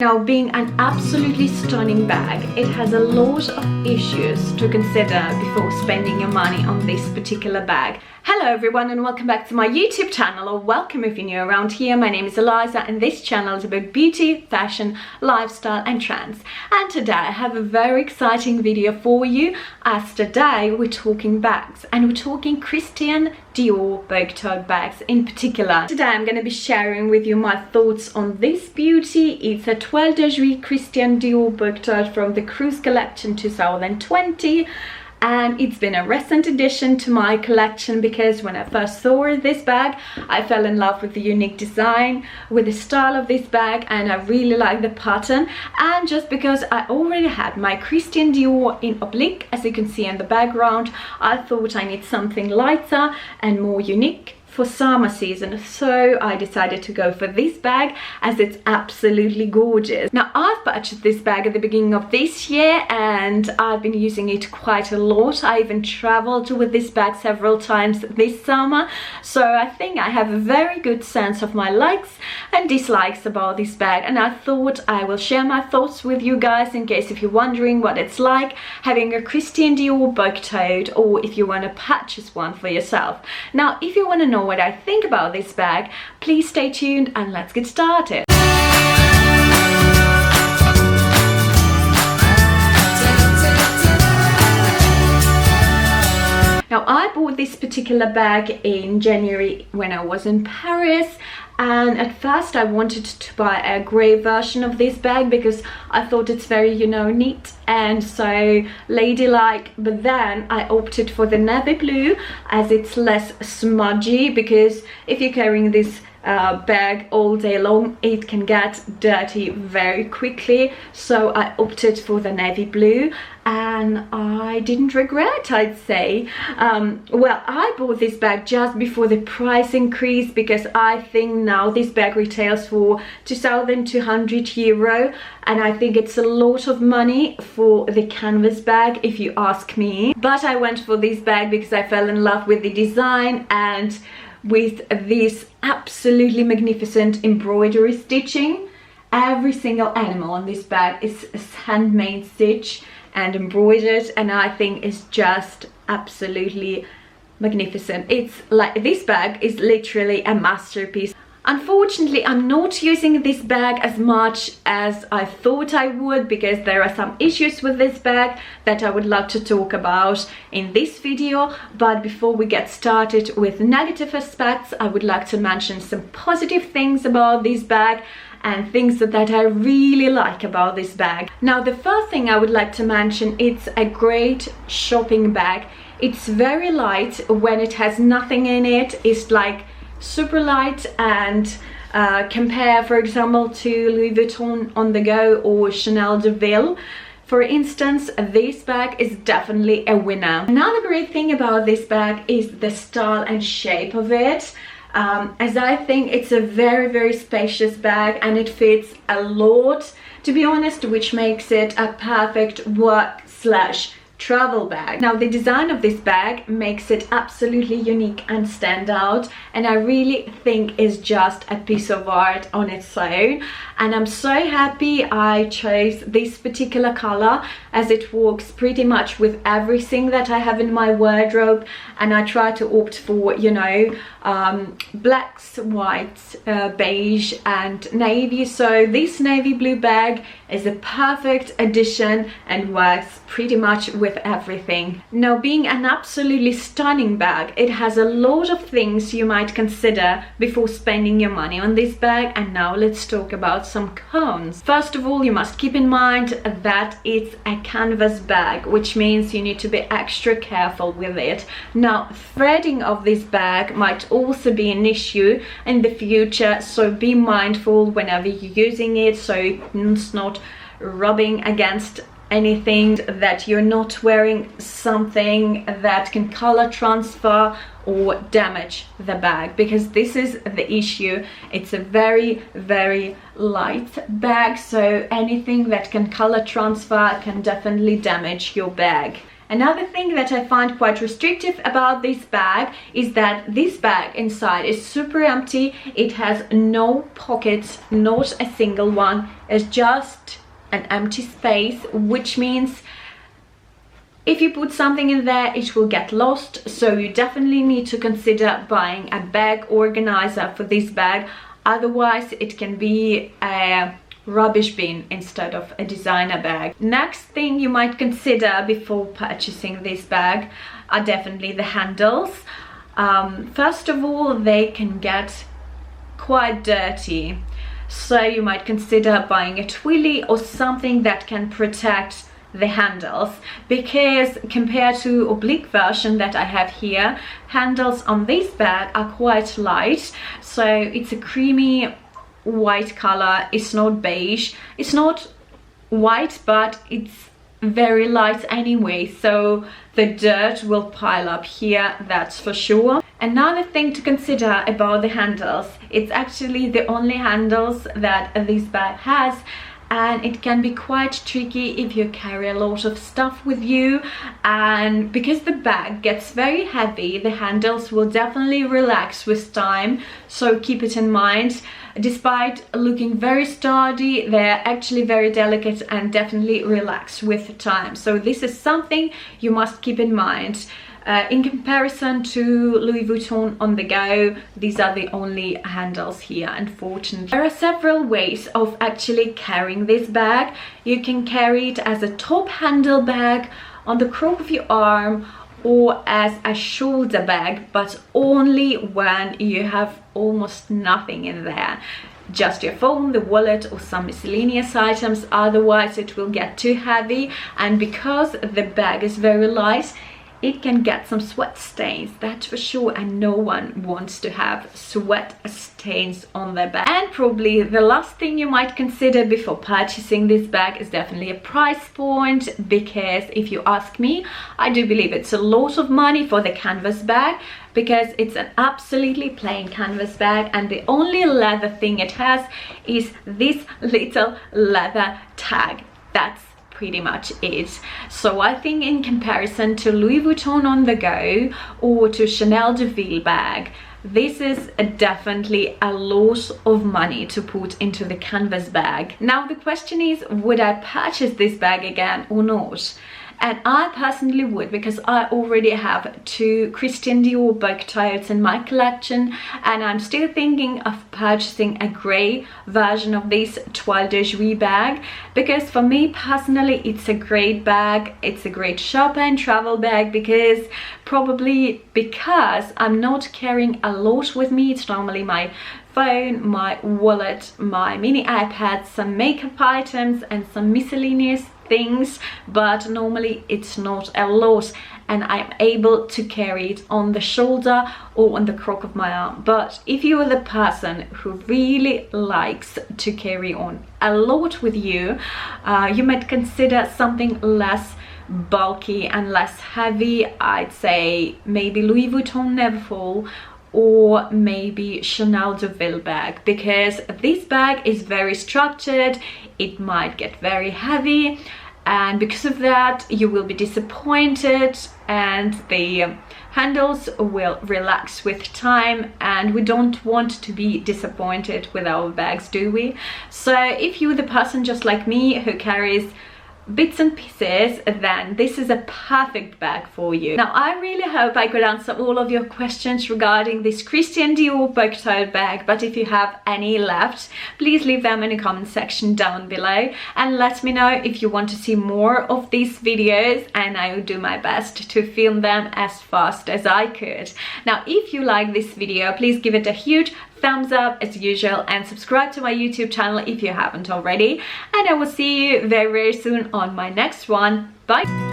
Now, being an absolutely stunning bag, it has a lot of issues to consider before spending your money on this particular bag. Hello everyone and welcome back to my YouTube channel, or welcome if you're new around here. My name is Eliza and this channel is about beauty, fashion, lifestyle and trends. And today I have a very exciting video for you, as today we're talking bags and we're talking Christian Dior tote bags in particular. Today I'm going to be sharing with you my thoughts on this beauty. It's a Toile de Jouy Christian Dior tote from the Cruise Collection 2020. And it's been a recent addition to my collection because when I first saw this bag, I fell in love with the unique design, with the style of this bag, and I really like the pattern. And just because I already had my Christian Dior in oblique, as you can see in the background, I thought I need something lighter and more unique for summer season, so I decided to go for this bag as it's absolutely gorgeous. Now, I've purchased this bag at the beginning of this year and I've been using it quite a lot. I even traveled with this bag several times this summer, so I think I have a very good sense of my likes and dislikes about this bag, and I thought I will share my thoughts with you guys in case if you're wondering what it's like having a Christian Dior tote, or if you want to purchase one for yourself. Now, if you want to know what I think about this bag, please stay tuned and let's get started. Now, I bought this particular bag in January when I was in Paris, and at first I wanted to buy a grey version of this bag because I thought it's very, you know, neat and so ladylike, but then I opted for the navy blue as it's less smudgy, because if you're carrying this bag all day long, it can get dirty very quickly. So I opted for the navy blue and I didn't regret, I'd say. Well, I bought this bag just before the price increase because I think now this bag retails for 2,200 euro, and I think it's a lot of money for the canvas bag if you ask me. But I went for this bag because I fell in love with the design and with this absolutely magnificent embroidery stitching. Every single animal on this bag is handmade stitch and embroidered, and I think it's just absolutely magnificent. It's like, this bag is literally a masterpiece. Unfortunately, I'm not using this bag as much as I thought I would because there are some issues with this bag that I would love to talk about in this video. But before we get started with negative aspects, I would like to mention some positive things about this bag and things that I really like about this bag. Now, the first thing I would like to mention, it's a great shopping bag. It's very light when it has nothing in it. It's like super light, and compare, for example, to Louis Vuitton On The Go or Chanel de Ville, for instance, this bag is definitely a winner. Another great thing about this bag is the style and shape of it, as I think it's a very spacious bag and it fits a lot, to be honest, which makes it a perfect work / travel bag. Now, the design of this bag makes it absolutely unique and stand out, and I really think it's just a piece of art on its own. And I'm so happy I chose this particular color as it works pretty much with everything that I have in my wardrobe, and I try to opt for, you know, blacks, whites, beige and navy. So this navy blue bag is a perfect addition and works pretty much with everything. Now, being an absolutely stunning bag, it has a lot of things you might consider before spending your money on this bag, and now let's talk about some cons. First of all, you must keep in mind that it's a canvas bag, which means you need to be extra careful with it. Now, threading of this bag might also be an issue in the future, so be mindful whenever you're using it so it's not rubbing against anything, that you're not wearing something that can color transfer or damage the bag, because this is the issue. It's a very light bag, so anything that can color transfer can definitely damage your bag. Another thing that I find quite restrictive about this bag is that this bag inside is super empty. It has no pockets, not a single one. It's just an empty space, which means if you put something in there, it will get lost. So you definitely need to consider buying a bag organizer for this bag. Otherwise, it can be a rubbish bin instead of a designer bag. Next thing you might consider before purchasing this bag are definitely the handles. First of all, they can get quite dirty. So you might consider buying a twilly or something that can protect the handles, because compared to oblique version that I have here, handles on this bag are quite light. So it's a creamy white color. It's not beige, it's not white, but it's very light anyway, so the dirt will pile up here, that's for sure. Another thing to consider about the handles, it's actually the only handles that this bag has, and it can be quite tricky if you carry a lot of stuff with you. And because the bag gets very heavy, the handles will definitely relax with time, so keep it in mind. Despite looking very sturdy, they're actually very delicate and definitely relax with time. So this is something you must keep in mind. In comparison to Louis Vuitton on the go, these are the only handles here, unfortunately. There are several ways of actually carrying this bag. You can carry it as a top handle bag, on the crook of your arm, or as a shoulder bag, but only when you have almost nothing in there. Just your phone, the wallet, or some miscellaneous items. Otherwise it will get too heavy, and because the bag is very light, it can get some sweat stains, that's for sure, and no one wants to have sweat stains on their bag. And probably the last thing you might consider before purchasing this bag is definitely a price point, because if you ask me, I do believe it's a lot of money for the canvas bag, because it's an absolutely plain canvas bag, and the only leather thing it has is this little leather tag. That's pretty much it. So I think in comparison to Louis Vuitton on the go or to Chanel de Ville bag, this is definitely a lot of money to put into the canvas bag. Now the question is, would I purchase this bag again or not? And I personally would, because I already have 2 Christian Dior book totes in my collection, and I'm still thinking of purchasing a grey version of this Toile de Jouy bag, because for me personally it's a great bag. It's a great shopper and travel bag, because I'm not carrying a lot with me. It's normally my phone, my wallet, my mini iPad, some makeup items and some miscellaneous things, but normally it's not a lot, and I'm able to carry it on the shoulder or on the crook of my arm. But if you are the person who really likes to carry on a lot with you, you might consider something less bulky and less heavy. I'd say maybe Louis Vuitton Neverfull, or maybe Chanel de Ville bag, because this bag is very structured. It might get very heavy, and because of that you will be disappointed, and the handles will relax with time, and we don't want to be disappointed with our bags, do we? So if you're the person just like me who carries bits and pieces, then this is a perfect bag for you. Now I really hope I could answer all of your questions regarding this Christian Dior book tote bag, but if you have any left, please leave them in the comment section down below, and let me know if you want to see more of these videos, and I will do my best to film them as fast as I could. Now if you like this video, please give it a huge thumbs up as usual, and subscribe to my YouTube channel if you haven't already, and I will see you very soon on my next one. Bye!